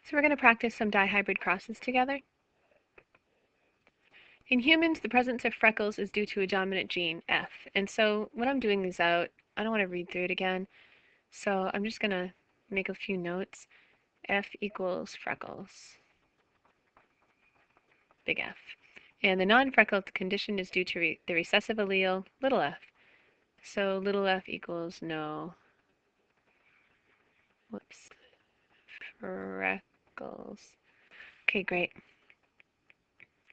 So we're going to practice some dihybrid crosses together. In humans, the presence of freckles is due to a dominant gene, F. And so when I'm doing these out, I don't want to read through it again. So I'm just going to make a few notes. F equals freckles, big F. And the non-freckled condition is due to the recessive allele, little f. So little f equals no, whoops, freckles. Okay, great.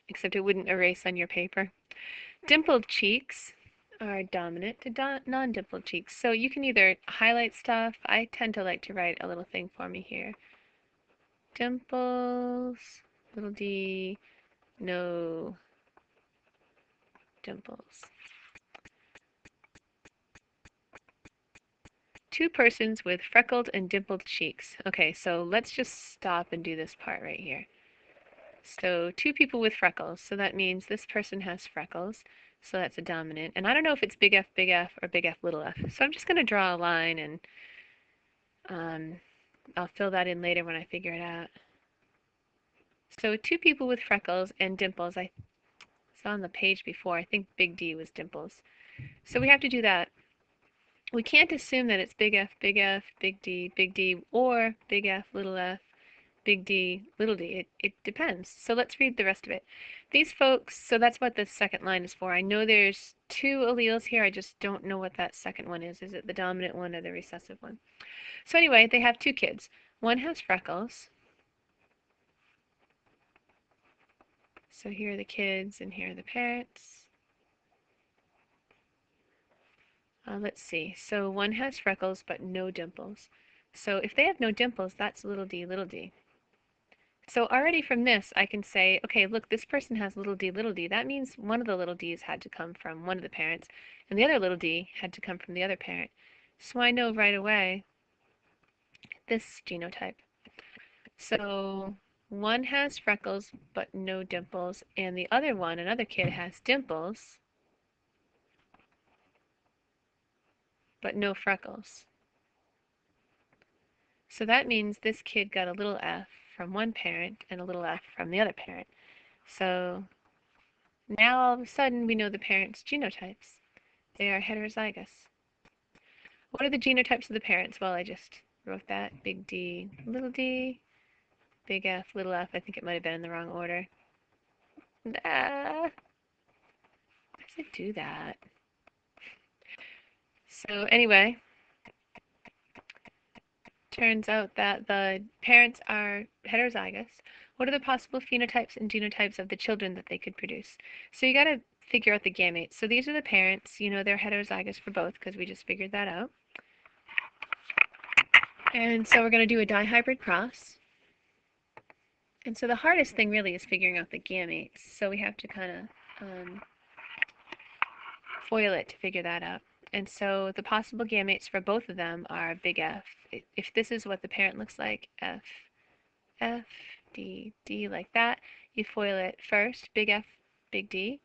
Except it wouldn't erase on your paper. Dimpled cheeks are dominant to non-dimpled cheeks. So you can either highlight stuff. I tend to like to write a little thing for me here. Dimples, little d, no dimples. Two persons with freckled and dimpled cheeks. Okay, so let's just stop and do this part right here. So two people with freckles. So that means this person has freckles. So that's a dominant. And I don't know if it's big F, or big F, little f. So I'm just going to draw a line, and I'll fill that in later when I figure it out. So two people with freckles and dimples. I saw on the page before. I think big D was dimples. So we have to do that. We can't assume that it's big F, big D, or big F, big D, little d. It depends. So let's read the rest of it. These folks, so that's what the second line is for. I know there's two alleles here. I just don't know what that second one is. Is it the dominant one or the recessive one? So anyway, they have two kids. One has freckles. So here are the kids and here are the parents. Let's see. So one has freckles but no dimples. So if they have no dimples, that's little d, little d. So already from this, I can say, okay, look, this person has little d. That means one of the little d's had to come from one of the parents, and the other little d had to come from the other parent. So I know right away this genotype. So one has freckles but no dimples, and the other one, another kid, has dimples but no freckles. So that means this kid got a little f from one parent and a little f from the other parent. So now all of a sudden we know the parents' genotypes. They are heterozygous. What are the genotypes of the parents? Well, I just wrote that. Big D, big F, little f. I think it might have been in the wrong order. Why does it do that? So anyway, turns out that the parents are heterozygous. What are the possible phenotypes and genotypes of the children that they could produce? So you got to figure out the gametes. So these are the parents. You know they're heterozygous for both because we just figured that out. And so we're going to do a dihybrid cross. And so the hardest thing really is figuring out the gametes. So we have to kind of FOIL it to figure that out. And so the possible gametes for both of them are big F. If this is what the parent looks like, F, F, D, D, like that. You FOIL it first, big F, big D,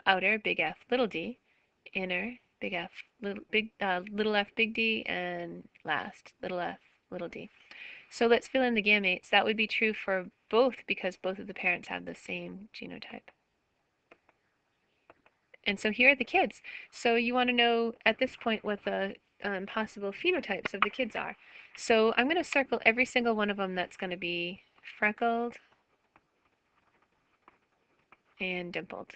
outer, big F, little d, inner, big F, little f, big D, and last, little f, little d. So let's fill in the gametes. That would be true for both because both of the parents have the same genotype. And so here are the kids. So you want to know at this point what the possible phenotypes of the kids are. So I'm going to circle every single one of them that's going to be freckled and dimpled.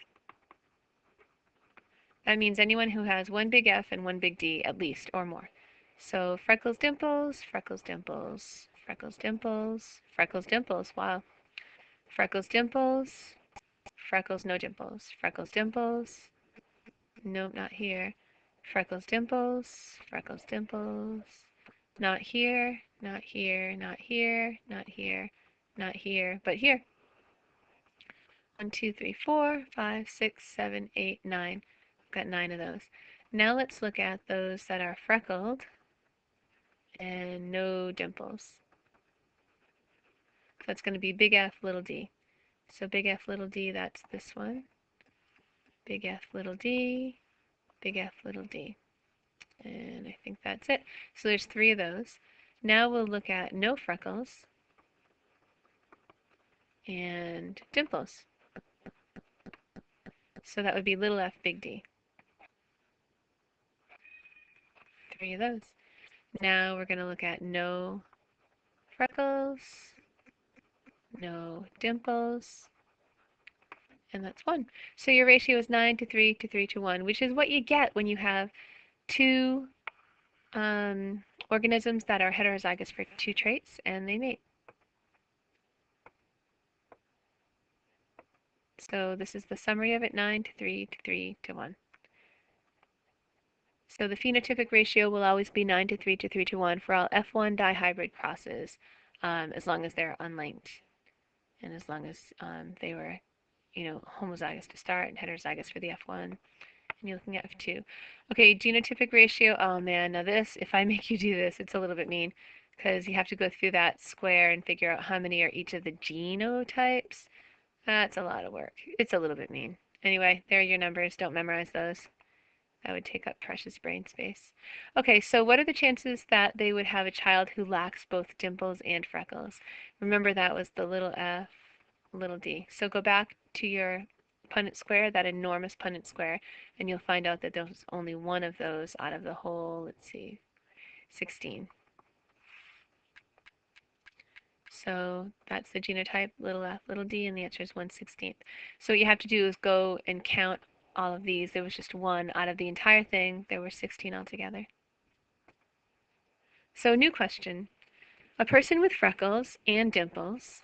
That means anyone who has one big F and one big D at least or more. So freckles, dimples, freckles, dimples, freckles, dimples, freckles, dimples. Wow. Freckles, dimples, freckles, no dimples, freckles, dimples. Nope, not here. Freckles, dimples, freckles, dimples. Not here, not here, not here, not here, not here, but here. 1, 2, 3, 4, 5, 6, 7, 8, 9. I've got 9 of those. Now let's look at those that are freckled and no dimples. So that's going to be big F, little d. So big F, little d, that's this one. Big F, little d, big F, little d. And I think that's it. So there's 3 of those. Now we'll look at no freckles. and dimples. So that would be little f, big D. 3 of those. Now we're going to look at no freckles, no dimples, and that's 1. So your ratio is 9 to 3 to 3 to 1, which is what you get when you have two organisms that are heterozygous for 2 traits and they mate. So this is the summary of it, 9 to 3 to 3 to 1. So the phenotypic ratio will always be 9 to 3 to 3 to 1 for all F1 dihybrid crosses, as long as they're unlinked and as long as they were, homozygous to start and heterozygous for the F1, and you're looking at F2. Okay, genotypic ratio. Oh man, now this, if I make you do this, it's a little bit mean because you have to go through that square and figure out how many are each of the genotypes. That's a lot of work. It's a little bit mean. Anyway, there are your numbers. Don't memorize those. That would take up precious brain space. Okay, so what are the chances that they would have a child who lacks both dimples and freckles? Remember that was the little f, little d. So go back to your Punnett square, that enormous Punnett square, and you'll find out that there's only one of those out of the whole, let's see, 16. So that's the genotype, little f, little d, and the answer is 1/16. So what you have to do is go and count all of these. There was just one out of the entire thing. There were 16 altogether. So new question. A person with freckles and dimples,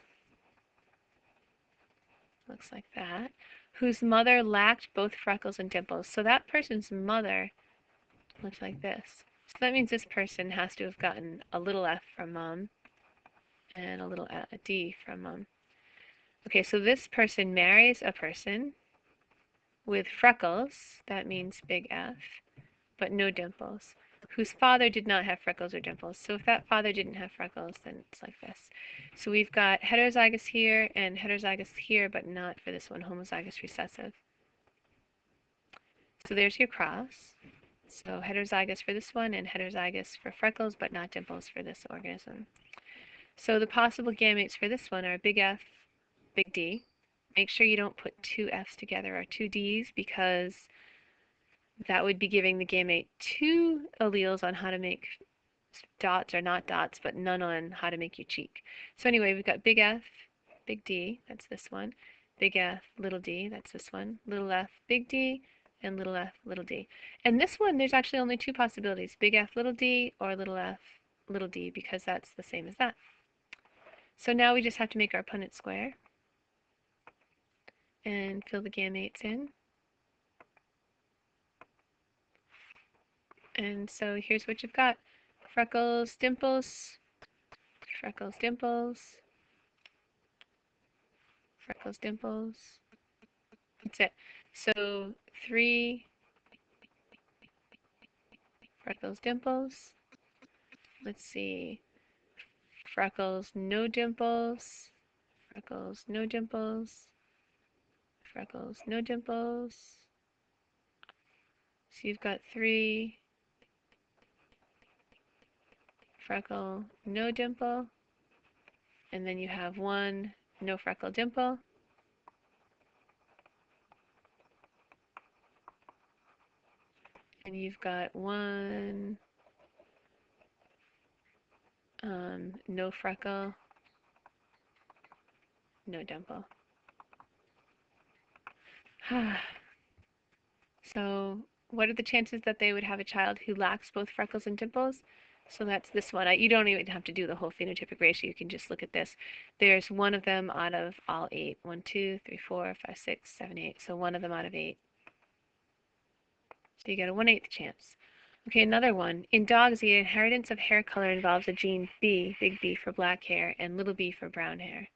looks like that, whose mother lacked both freckles and dimples. So that person's mother looks like this. So that means this person has to have gotten a little f from mom and a little d from mom. Okay, so this person marries a person with freckles, that means big F, but no dimples, whose father did not have freckles or dimples. So if that father didn't have freckles, then it's like this. So we've got heterozygous here and heterozygous here, but not for this one, homozygous recessive. So there's your cross. So heterozygous for this one and heterozygous for freckles, but not dimples for this organism. So the possible gametes for this one are big F, big D. Make sure you don't put 2 F's together or 2 D's because that would be giving the gamete 2 alleles on how to make dots or not dots, but none on how to make you cheek. So anyway, we've got big F, big D, that's this one. Big F, little d, that's this one. Little f, big D, and little f, little d. And this one, there's actually only 2 possibilities, big F, little d, or little f, little d, because that's the same as that. So now we just have to make our Punnett square and fill the gametes in. And so here's what you've got. Freckles, dimples, freckles, dimples, freckles, dimples. That's it. So 3 freckles, dimples. Let's see. Freckles, no dimples. Freckles, no dimples. Freckles, no dimples. So you've got 3 freckle, no dimple. And then you have 1 no freckle dimple. And you've got 1 no freckle, no dimple. So what are the chances that they would have a child who lacks both freckles and dimples? So that's this one. You don't even have to do the whole phenotypic ratio. You can just look at this. There's one of them out of all 8. 1, 2, 3, 4, 5, 6, 7, 8. So one of them out of 8. So you get a 1/8 chance. Okay, another one. In dogs, the inheritance of hair color involves a gene B, big B for black hair, and little b for brown hair.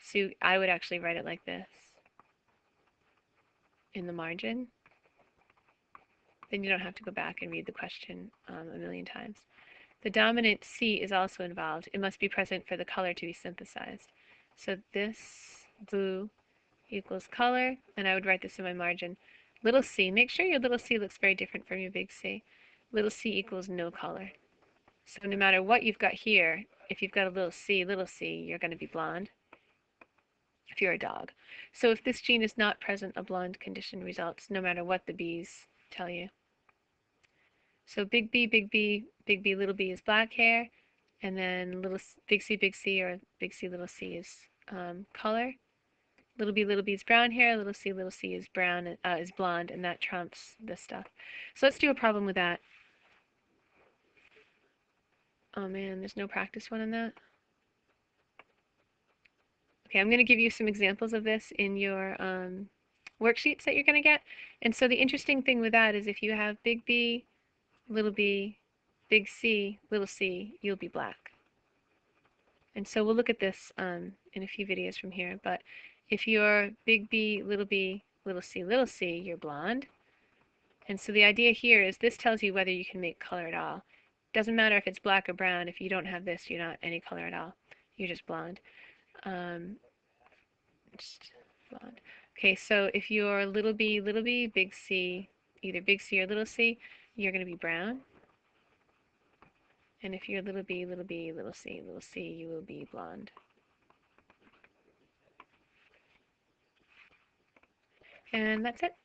So I would actually write it like this in the margin. Then you don't have to go back and read the question a million times. The dominant C is also involved. It must be present for the color to be synthesized. So this blue equals color, and I would write this in my margin. Little c, make sure your little c looks very different from your big C. Little c equals no color. So no matter what you've got here, if you've got a little c, you're going to be blonde. if you're a dog. So if this gene is not present, a blonde condition results no matter what the bees tell you. So big B, big B, big B, little b is black hair, and then big C, or big C, little c is color. Little b is brown hair, little c is brown, is blonde, and that trumps this stuff. So let's do a problem with that. Oh man, there's no practice one on that. Okay, I'm going to give you some examples of this in your worksheets that you're going to get. And so the interesting thing with that is if you have big B, big C, little c, you'll be black. And so we'll look at this in a few videos from here. But if you're big B, little c, you're blonde. And so the idea here is this tells you whether you can make color at all. Doesn't matter if it's black or brown. If you don't have this, you're not any color at all. You're just blonde. Um, just blonde. Okay, so if you're little b, big C, either big C or little c, you're going to be brown. And if you're little b, little c, you will be blonde. And that's it.